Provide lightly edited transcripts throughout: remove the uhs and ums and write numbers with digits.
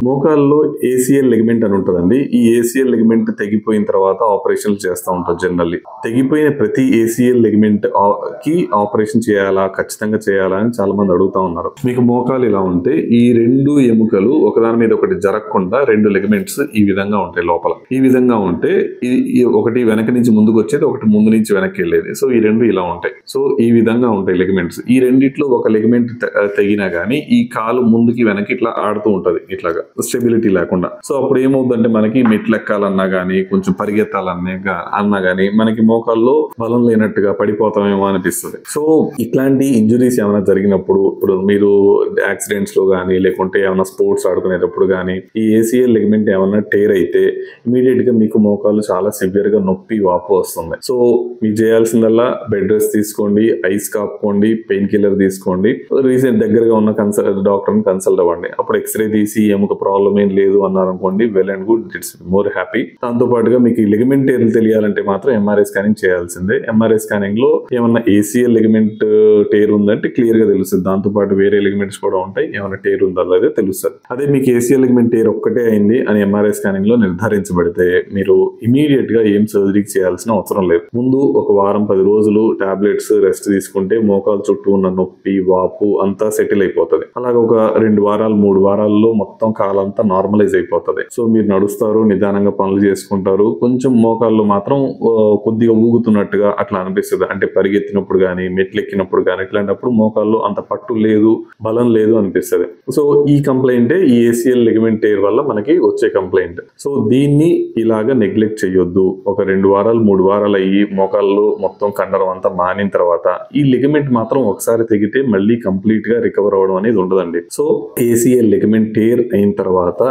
మోకాల్లో ACL ligament అని ఉంటుందండి. ఈ ఏసీఎల్ లిగమెంట్ తెగిపోయిన తర్వాత ఆపరేషన్లు చేస్తూ ఉంటారు జనరల్లీ. తెగిపోయిన ప్రతి ఏసీఎల్ లిగమెంట్ కి ఆపరేషన్ చేయాలా, ఖచ్చితంగా చేయాలా అని చాలా మంది అడుగుతా ఉన్నారు. మీకు మోకాలు ఇలా ఉంటే ఈ రెండు ఎముకలు ఒకదాని మీద ఒకటి జరగకుండా రెండు లిగమెంట్స్ ఈ విధంగా ఉంటాయి లోపల. ఈ విధంగా ఉంటే ఒకటి వెనక నుంచి ముందుకు వచ్చేది, ఒకటి ముందు నుంచి వెనక్కి వెళ్ళేది. సో ఈ రెండు ఇలా ఉంటాయి. సో ఈ విధంగా ఉంటాయి లిగమెంట్స్. ఈ రెండిట్లో ఒక లిగమెంట్ తెగినా గానీ ఈ కాలు ముందుకి వెనక్కి ఇట్లా ఆడుతూ ఉంటది, ఇట్లాగా స్టెబిలిటీ లేకుండా. సో అప్పుడు ఏమవుతుందంటే మనకి మెట్లు ఎక్కాలన్నా గానీ, కొంచెం పరిగెత్తాలన్నా గానీ మనకి మోకాల్లో బలం లేనట్టుగా పడిపోతామేమో అనిపిస్తుంది. సో ఇట్లాంటి ఇంజురీస్ ఏమైనా జరిగినప్పుడు, ఇప్పుడు మీరు యాక్సిడెంట్స్ లో గానీ లేకుంటే ఏమైనా స్పోర్ట్స్ ఆడుకునేటప్పుడు గానీ ఈ ఏసీఎల్ లిగమెంట్ ఏమైనా టేర్ అయితే ఇమీడియట్ గా మీకు మోకాలు చాలా సివియర్ గా నొప్పి, వాపు వస్తుంది. సో మీకు చేయాల్సిందల్లా బెడ్ రెస్ట్ తీసుకోండి, ఐస్ కాపుకోండి, పెయిన్ కిల్లర్ తీసుకోండి, రీసెంట్ దగ్గరగా ఉన్న డాక్టర్ ని కన్సల్ట్ అవ్వండి. అప్పుడు ఎక్స్రే తీసి ఎముక ప్రాబ్లం ఏం లేదు అన్నారనుకోండి, well and good, it's more happy. దాంతో పాటుగా మీకు ఈ లిగమెంట్ టేర్లు తెలియాలంటే మాత్రం ఎంఆర్ఐ స్కానింగ్ చేయాల్సిందే. ఎంఆర్ఐ స్కానింగ్ లో ఏమన్నా ఏసీఎల్ లిగమెంట్ టేర్ ఉందంటే క్లియర్ గా తెలుస్తుంది. దాంతో పాటు వేరే లిగమెంట్స్ కూడా ఉంటాయి, ఏమైనా టేర్ ఉందా లేదా తెలుస్తుంది. అదే మీకు ఏసీఎల్ లిగమెంట్ టేర్ ఒక్కటే అయింది అని ఎంఆర్ఐ స్కానింగ్ లో నిర్ధారించబడితే మీరు ఇమీడియట్ గా ఏం సర్జరీ చేయాల్సిన అవసరం లేదు. ముందు ఒక వారం 10 రోజులు టాబ్లెట్స్ రెస్ట్ తీసుకుంటే మోకాలు చుట్టూ ఉన్న నొప్పి, వాపు అంతా సెటిల్ అయిపోతుంది. అలాగే ఒక 2 వారాలు 3 వారాల్లో మొత్తం కాలంతా నార్మలైజ్ అయిపోతుంది. సో మీరు నడుస్తారు, నిదానంగా పనులు చేసుకుంటారు. కొంచెం మోకాళ్ళు మాత్రం కొద్దిగా ఊగుతున్నట్టుగా అట్లా అనిపిస్తుంది. అంటే పరిగెత్తినప్పుడు గానీ, మెట్లెక్కినప్పుడు గానీ ఇట్లాంటప్పుడు మోకాళ్ళు అంత పట్టు లేదు, బలం లేదు అనిపిస్తుంది. సో ఈ కంప్లైంటే ఈ ఏసీఎల్ లిగమెంట్ టేర్ వల్ల మనకి వచ్చే కంప్లైంట్. సో దీన్ని ఇలాగా నెగ్లెక్ట్ చేయొద్దు. ఒక 2 వారాలు 3 వారాలు అయ్యి మోకాళ్ళు మొత్తం కండరం అంతా మానిన తర్వాత ఈ లిగమెంట్ మాత్రం ఒకసారి తెగితే మళ్ళీ కంప్లీట్ గా రికవర్ అవ్వడం అనేది ఉండదండి. సో ఏసీఎల్ లిగమెంట్ టేర్ అయిన తర్వాత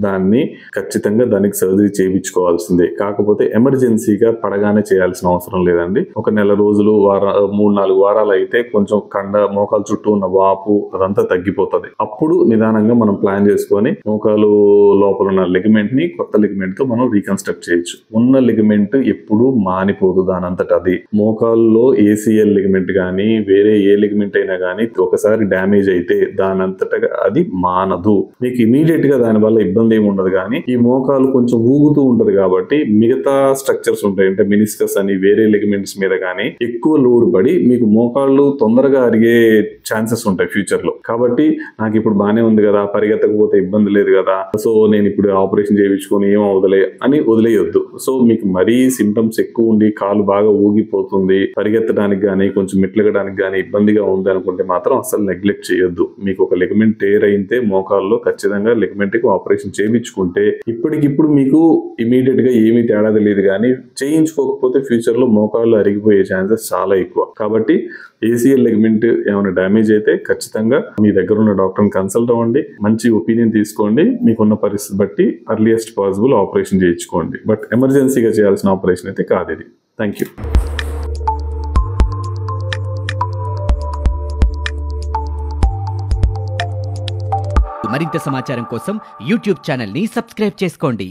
దాన్ని ఖచ్చితంగా దానికి సర్జరీ చేయించుకోవాల్సిందే. కాకపోతే ఎమర్జెన్సీగా పడగానే చేయాల్సిన అవసరం లేదండి. ఒక నెల రోజులు 3-4 వారాలు అయితే కొంచెం మోకాలు చుట్టూ ఉన్న వాపు అదంతా తగ్గిపోతుంది. అప్పుడు నిదానంగా మనం ప్లాన్ చేసుకొని మోకాలు లోపల ఉన్న లిగమెంట్ ని కొత్త లిగమెంట్ తో మనం రీకన్స్ట్రక్ట్ చేయొచ్చు. ఉన్న లిగమెంట్ ఎప్పుడు మానిపోదు దానంతట అది. మోకాల్లో ఏసీఎల్ లిగమెంట్ గానీ వేరే ఏ లిగమెంట్ అయినా గానీ ఒకసారి డ్యామేజ్ అయితే దానంతటగా అది మానదు. మీకు ఇమీడియట్ గా దాని వల్ల ఇబ్బంది ఏమి ఉండదు. కానీ ఈ మోకాలు కొంచెం ఊగుతూ ఉంటది కాబట్టి మిగతా స్ట్రక్చర్స్ ఉంటాయి, అంటే మినిస్కస్ అని వేరే లిగమెంట్స్ మీద కానీ ఎక్కువ లోడ్ పడి మీకు మోకాళ్ళు తొందరగా అరిగే ఛాన్సెస్ ఉంటాయి ఫ్యూచర్ లో. కాబట్టి నాకు ఇప్పుడు బానే ఉంది కదా, పరిగెత్తకపోతే ఇబ్బంది లేదు కదా, సో నేను ఇప్పుడు ఆపరేషన్ చేయించుకొని ఏం అవదలే అని వదిలేయొద్దు. సో మీకు మరీ సింటమ్స్ ఎక్కువ ఉండి కాలు బాగా ఊగిపోతుంది, పరిగెత్తడానికి కానీ కొంచెం మెట్లెక్కడానికి కానీ ఇబ్బందిగా ఉంది అనుకుంటే మాత్రం అసలు నెగ్లెక్ట్ చేయొద్దు. మీకు ఒక లిగమెంట్ టేర్ అయితే మోకాల్లో ఖచ్చితంగా లిగమెంట్ కి ఆపరేషన్ చేయించుకుంటే ఇప్పటికిప్పుడు మీకు ఇమీడియట్ గా ఏమీ తేడా తెలియదు. కానీ చేయించుకోకపోతే ఫ్యూచర్ లో మోకాళ్ళు అరిగిపోయే ఛాన్సెస్ చాలా ఎక్కువ. కాబట్టి ఏసీఎల్ లిగమెంట్ ఏమైనా డ్యామేజ్ అయితే ఖచ్చితంగా మీ దగ్గర ఉన్న డాక్టర్ని కన్సల్ట్ అవ్వండి, మంచి ఒపీనియన్ తీసుకోండి. మీకున్న పరిస్థితి బట్టి అర్లియస్ట్ పాసిబుల్ ఆపరేషన్ చేయించుకోండి. బట్ ఎమర్జెన్సీగా చేయాల్సిన ఆపరేషన్ అయితే కాదు ఇది. Thank you. మరింత సమాచారం కోసం యూట్యూబ్ ఛానల్ ని సబ్స్క్రైబ్ చేసుకోండి.